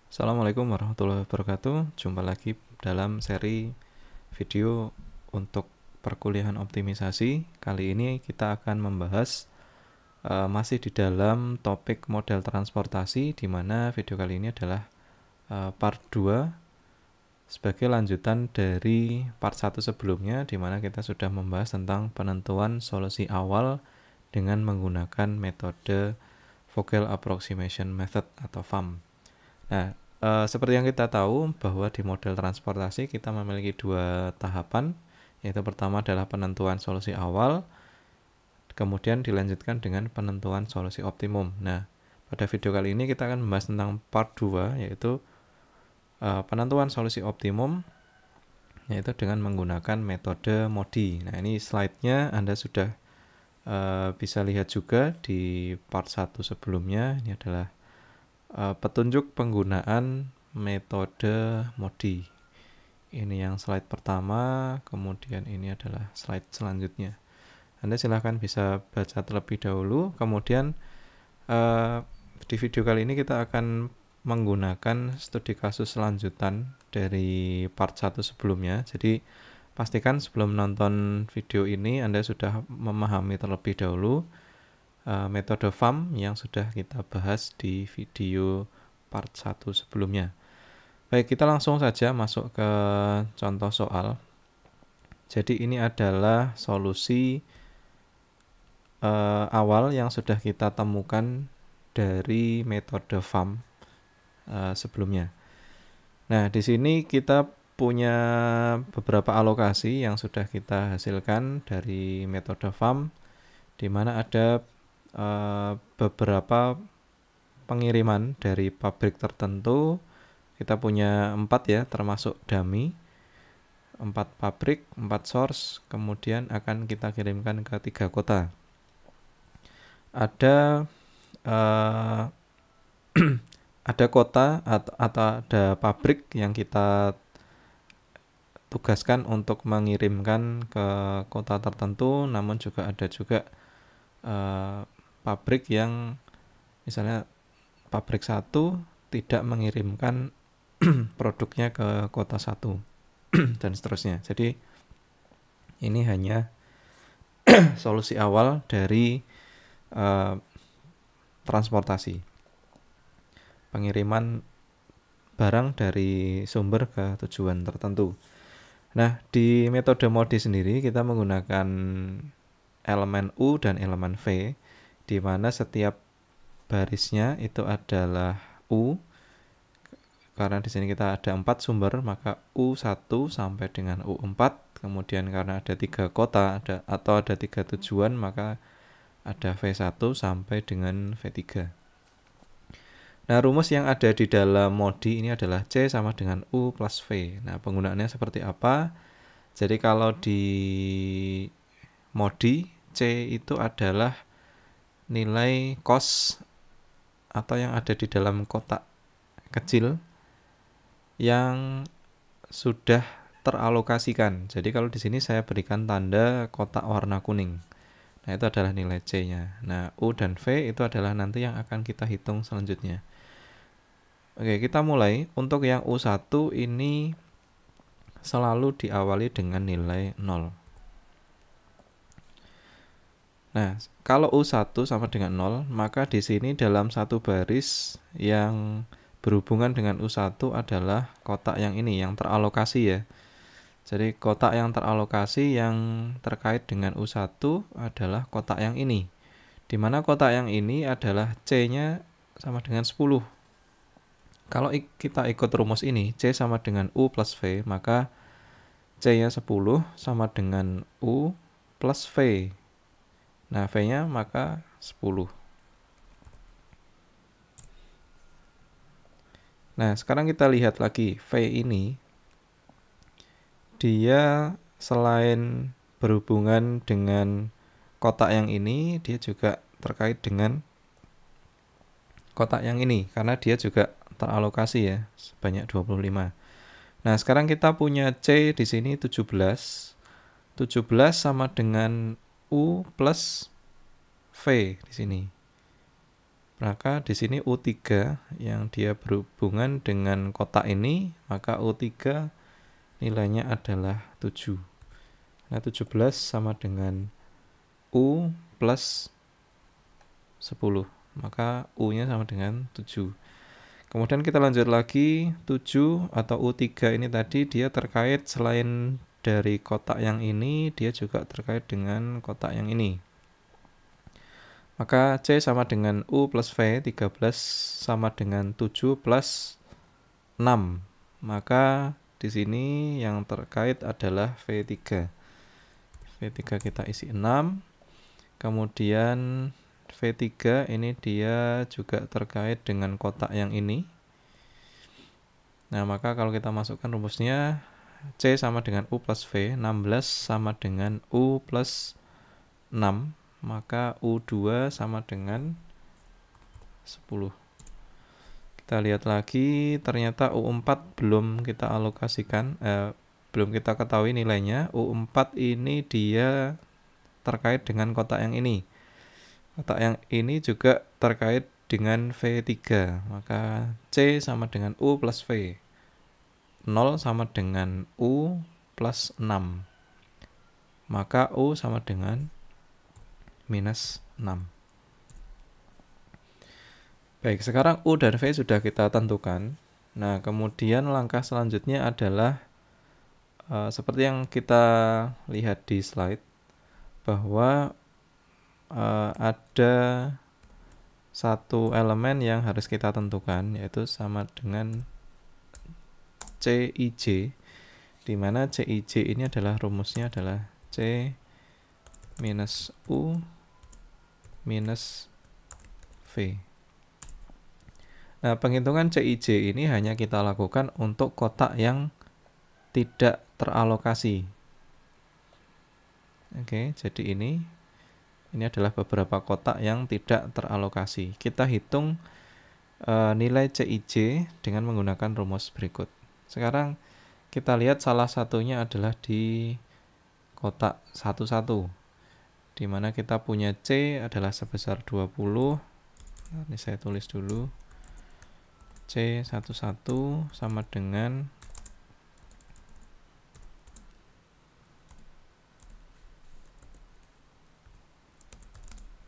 Assalamualaikum warahmatullahi wabarakatuh. Jumpa lagi dalam seri video untuk perkuliahan optimisasi. Kali ini kita akan membahas masih di dalam topik model transportasi, di mana video kali ini adalah part 2 sebagai lanjutan dari part 1 sebelumnya, di mana kita sudah membahas tentang penentuan solusi awal dengan menggunakan metode Vogel Approximation Method atau VAM. Nah, seperti yang kita tahu bahwa di model transportasi kita memiliki dua tahapan, yaitu pertama adalah penentuan solusi awal, kemudian dilanjutkan dengan penentuan solusi optimum. Nah, pada video kali ini kita akan membahas tentang part 2, yaitu penentuan solusi optimum, yaitu dengan menggunakan metode MODI. Nah, ini slide-nya Anda sudah bisa lihat juga di part 1 sebelumnya. Ini adalah petunjuk penggunaan metode MODI. Ini yang slide pertama, kemudian ini adalah slide selanjutnya. Anda silahkan bisa baca terlebih dahulu, kemudian di video kali ini kita akan menggunakan studi kasus lanjutan dari part 1 sebelumnya. Jadi pastikan sebelum nonton video ini Anda sudah memahami terlebih dahulu metode VAM yang sudah kita bahas di video part 1 sebelumnya. Baik, kita langsung saja masuk ke contoh soal. Jadi ini adalah solusi awal yang sudah kita temukan dari metode VAM sebelumnya. Nah, di sini kita punya beberapa alokasi yang sudah kita hasilkan dari metode VAM, di mana ada beberapa pengiriman dari pabrik tertentu. Kita punya 4 ya, termasuk dummy, 4 pabrik, 4 source, kemudian akan kita kirimkan ke 3 kota. Ada ada kota atau ada pabrik yang kita tugaskan untuk mengirimkan ke kota tertentu, namun juga ada pabrik yang misalnya pabrik 1 tidak mengirimkan produknya ke kota 1 dan seterusnya. Jadi ini hanya solusi awal dari transportasi, pengiriman barang dari sumber ke tujuan tertentu. Nah, di metode MODI sendiri kita menggunakan elemen U dan elemen V, di mana setiap barisnya itu adalah U. Karena di sini kita ada 4 sumber, maka U1 sampai dengan U4. Kemudian karena ada 3 kota atau ada 3 tujuan, maka ada V1 sampai dengan V3. Nah, rumus yang ada di dalam MODI ini adalah C sama dengan U plus V. Nah, penggunaannya seperti apa? Jadi kalau di MODI, C itu adalah nilai cost atau yang ada di dalam kotak kecil yang sudah teralokasikan. Jadi kalau di sini saya berikan tanda kotak warna kuning. Nah, itu adalah nilai C-nya. Nah, U dan V itu adalah nanti yang akan kita hitung selanjutnya. Oke, kita mulai. Untuk yang U1 ini selalu diawali dengan nilai 0. Nah, kalau U1 sama dengan 0, maka di sini dalam satu baris yang berhubungan dengan U1 adalah kotak yang ini, yang teralokasi ya. Jadi kotak yang teralokasi yang terkait dengan U1 adalah kotak yang ini. Di mana kotak yang ini adalah C-nya sama dengan 10. Kalau kita ikut rumus ini, C sama dengan U plus V, maka C-nya 10 sama dengan U plus V. Nah, V-nya maka 10. Nah, sekarang kita lihat lagi V ini. Dia selain berhubungan dengan kotak yang ini, dia juga terkait dengan kotak yang ini, karena dia juga teralokasi ya, sebanyak 25. Nah, sekarang kita punya C di sini 17. 17 sama dengan U plus V di sini. Maka di sini U3 yang dia berhubungan dengan kotak ini, maka U3 nilainya adalah 7. Nah, 17 sama dengan U plus 10. Maka U-nya sama dengan 7. Kemudian kita lanjut lagi, 7 atau U3 ini tadi dia terkait selain dari kotak yang ini, dia juga terkait dengan kotak yang ini. Maka C sama dengan U plus V, 13 sama dengan 7 plus 6. Maka di sini yang terkait adalah V3. V3 kita isi 6. Kemudian V3 ini dia juga terkait dengan kotak yang ini. Nah, maka kalau kita masukkan rumusnya, C sama dengan U plus V, 16 sama dengan U plus 6. Maka U2 sama dengan 10. Kita lihat lagi, ternyata U4 belum kita alokasikan, belum kita ketahui nilainya. U4 ini dia terkait dengan kotak yang ini. Kotak yang ini juga terkait dengan V3. Maka C sama dengan U plus V. 0 sama dengan U plus 6. Maka U sama dengan minus 6. Baik, sekarang U dan V sudah kita tentukan. Nah, kemudian langkah selanjutnya adalah seperti yang kita lihat di slide, bahwa ada satu elemen yang harus kita tentukan, yaitu sama dengan CIJ, di mana CIJ ini adalah rumusnya adalah C minus U minus V. Nah, penghitungan CIJ ini hanya kita lakukan untuk kotak yang tidak teralokasi. Oke, jadi ini adalah beberapa kotak yang tidak teralokasi. Kita hitung nilai CIJ dengan menggunakan rumus berikut. Sekarang kita lihat salah satunya adalah di kotak 11, di mana kita punya C adalah sebesar 20. Nah, ini saya tulis dulu. C11 sama dengan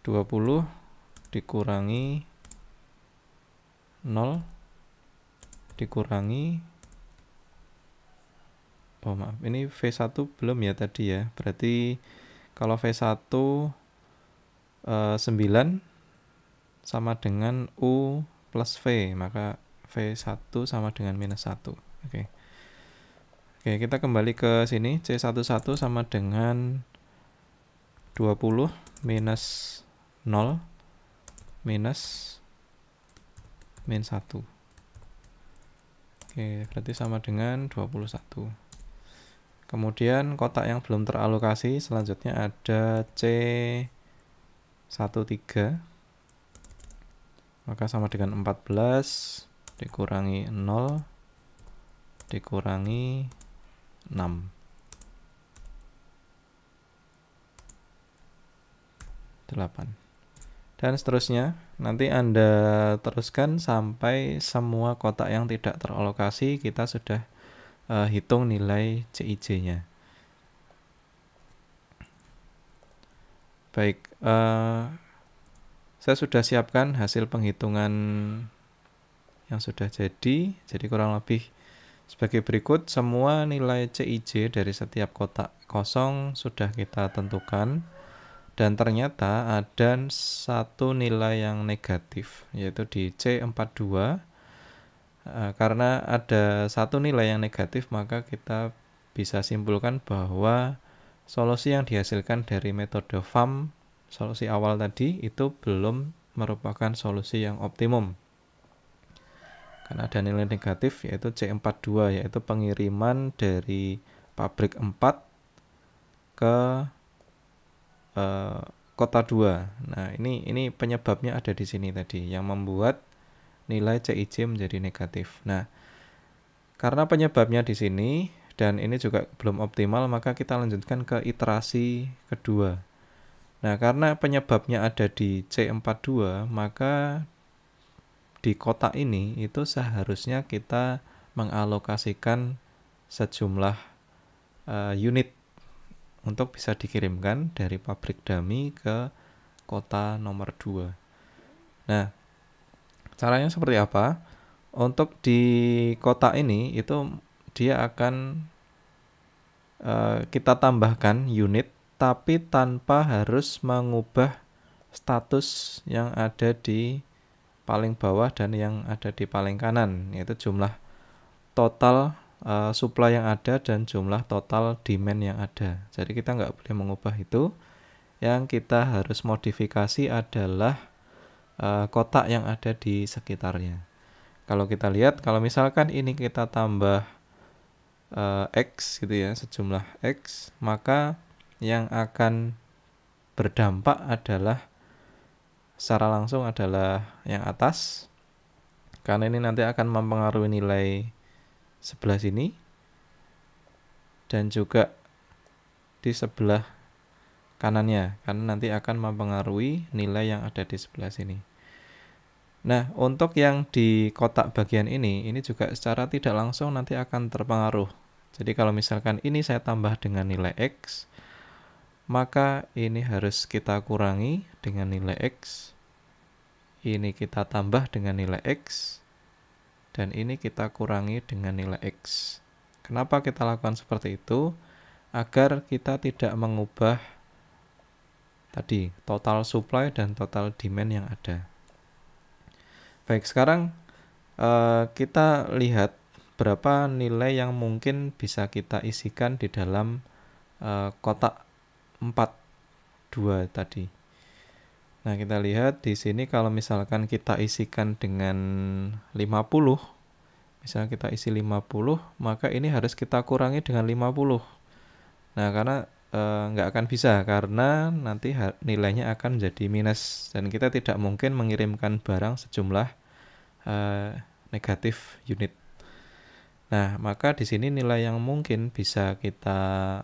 20 dikurangi 0 dikurangi, oh maaf, ini V1 belum ya tadi ya. Berarti kalau V1 9 sama dengan U plus V, maka V1 sama dengan minus 1. Oke, kita kembali ke sini. C11 sama dengan 20 minus 0 minus min 1. Oke, berarti sama dengan 21. Kemudian kotak yang belum teralokasi selanjutnya ada C13, maka sama dengan 14 dikurangi 0 dikurangi 6. 8. Dan seterusnya, nanti Anda teruskan sampai semua kotak yang tidak teralokasi kita sudah hitung nilai CIJ-nya. Baik, saya sudah siapkan hasil penghitungan yang sudah jadi kurang lebih sebagai berikut. Semua nilai CIJ dari setiap kotak kosong sudah kita tentukan. Dan ternyata ada satu nilai yang negatif, yaitu di C42. Karena ada satu nilai yang negatif, maka kita bisa simpulkan bahwa solusi yang dihasilkan dari metode FAM, solusi awal tadi, itu belum merupakan solusi yang optimum. Karena ada nilai negatif, yaitu C42, yaitu pengiriman dari pabrik 4 ke kota 2. Nah, ini penyebabnya ada di sini tadi yang membuat nilai CIJ menjadi negatif. Nah, karena penyebabnya di sini dan ini juga belum optimal, maka kita lanjutkan ke iterasi kedua. Nah, karena penyebabnya ada di C42, maka di kotak ini itu seharusnya kita mengalokasikan sejumlah unit untuk bisa dikirimkan dari pabrik dummy ke kota nomor 2. Nah, caranya seperti apa? Untuk di kotak ini itu dia akan kita tambahkan unit tapi tanpa harus mengubah status yang ada di paling bawah dan yang ada di paling kanan, yaitu jumlah total supply yang ada dan jumlah total demand yang ada. Jadi kita nggak boleh mengubah itu. Yang kita harus modifikasi adalah kotak yang ada di sekitarnya. Kalau kita lihat, kalau misalkan ini kita tambah X gitu ya, sejumlah X, maka yang akan berdampak adalah secara langsung adalah yang atas, karena ini nanti akan mempengaruhi nilai sebelah sini dan juga di sebelah kanannya, karena nanti akan mempengaruhi nilai yang ada di sebelah sini. Nah, untuk yang di kotak bagian ini juga secara tidak langsung nanti akan terpengaruh. Jadi kalau misalkan ini saya tambah dengan nilai X, maka ini harus kita kurangi dengan nilai X. Ini kita tambah dengan nilai X. Dan ini kita kurangi dengan nilai X. Kenapa kita lakukan seperti itu? Agar kita tidak mengubah tadi total supply dan total demand yang ada. Baik, sekarang kita lihat berapa nilai yang mungkin bisa kita isikan di dalam kotak 42 tadi. Nah, kita lihat di sini kalau misalkan kita isikan dengan 50, misalnya kita isi 50, maka ini harus kita kurangi dengan 50. Nah, karena nggak akan bisa, karena nanti nilainya akan jadi minus dan kita tidak mungkin mengirimkan barang sejumlah negatif unit. Nah, maka di sini nilai yang mungkin bisa kita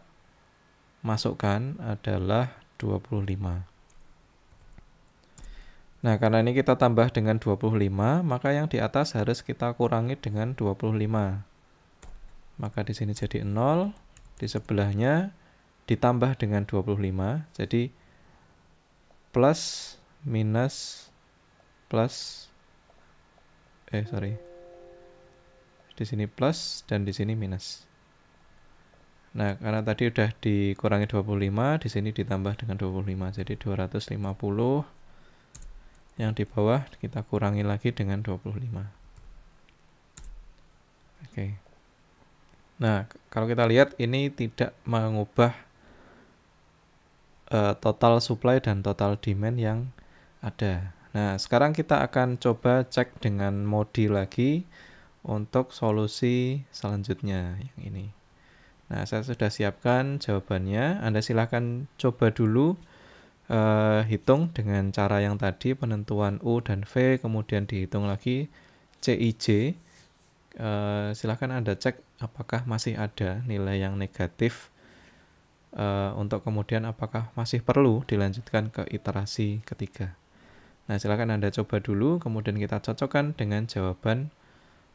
masukkan adalah 25. Nah, karena ini kita tambah dengan 25, maka yang di atas harus kita kurangi dengan 25. Maka di sini jadi 0, di sebelahnya ditambah dengan 25, jadi plus minus plus di sini plus dan di sini minus. Nah, karena tadi udah dikurangi 25, di sini ditambah dengan 25, jadi 250. Yang di bawah kita kurangi lagi dengan 25. Oke. Nah, kalau kita lihat ini tidak mengubah total supply dan total demand yang ada. Nah, sekarang kita akan coba cek dengan modi lagi untuk solusi selanjutnya yang ini. Nah, saya sudah siapkan jawabannya. Anda silakan coba dulu hitung dengan cara yang tadi, penentuan U dan V, kemudian dihitung lagi CIJ. Silakan Anda cek apakah masih ada nilai yang negatif, untuk kemudian apakah masih perlu dilanjutkan ke iterasi ketiga. Nah, silakan Anda coba dulu, kemudian kita cocokkan dengan jawaban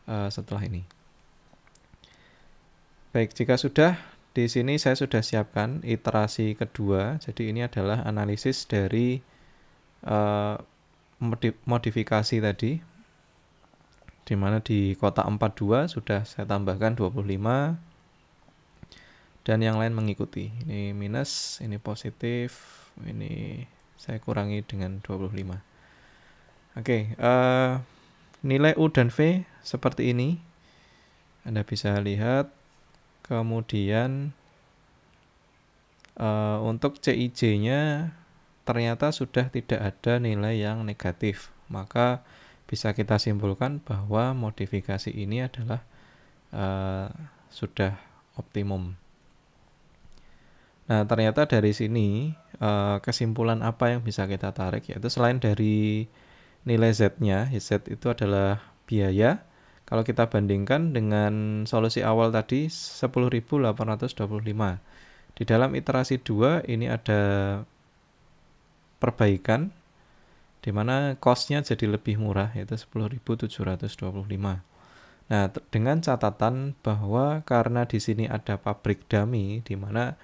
setelah ini. Baik, jika sudah, di sini saya sudah siapkan iterasi kedua. Jadi ini adalah analisis dari modifikasi tadi, di mana di kotak 42 sudah saya tambahkan 25 dan yang lain mengikuti. Ini minus, ini positif, ini saya kurangi dengan 25. Oke, nilai U dan V seperti ini. Anda bisa lihat. Kemudian untuk CIJ-nya ternyata sudah tidak ada nilai yang negatif. Maka bisa kita simpulkan bahwa modifikasi ini adalah sudah optimum. Nah, ternyata dari sini kesimpulan apa yang bisa kita tarik, yaitu selain dari nilai Z-nya, Z itu adalah biaya. Kalau kita bandingkan dengan solusi awal tadi 10.825. Di dalam iterasi 2 ini ada perbaikan, dimana cost-nya jadi lebih murah, yaitu 10.725. Nah, dengan catatan bahwa karena di sini ada pabrik dummy, di mana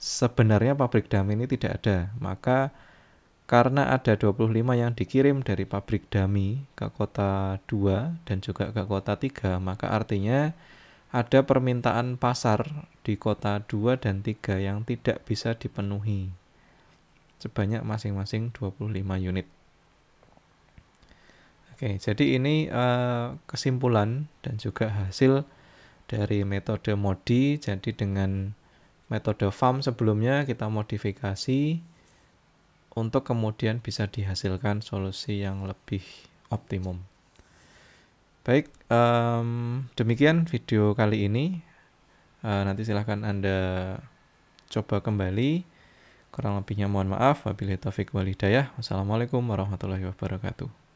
sebenarnya pabrik dummy ini tidak ada, maka karena ada 25 yang dikirim dari pabrik dummy ke kota 2 dan juga ke kota 3, maka artinya ada permintaan pasar di kota 2 dan 3 yang tidak bisa dipenuhi sebanyak masing-masing 25 unit. Oke, jadi ini kesimpulan dan juga hasil dari metode MODI. Jadi dengan metode FAM sebelumnya kita modifikasi untuk kemudian bisa dihasilkan solusi yang lebih optimum. Baik, demikian video kali ini. Nanti silahkan Anda coba kembali. Kurang lebihnya mohon maaf. Wabillahi taufiq wal hidayah. Wassalamualaikum warahmatullahi wabarakatuh.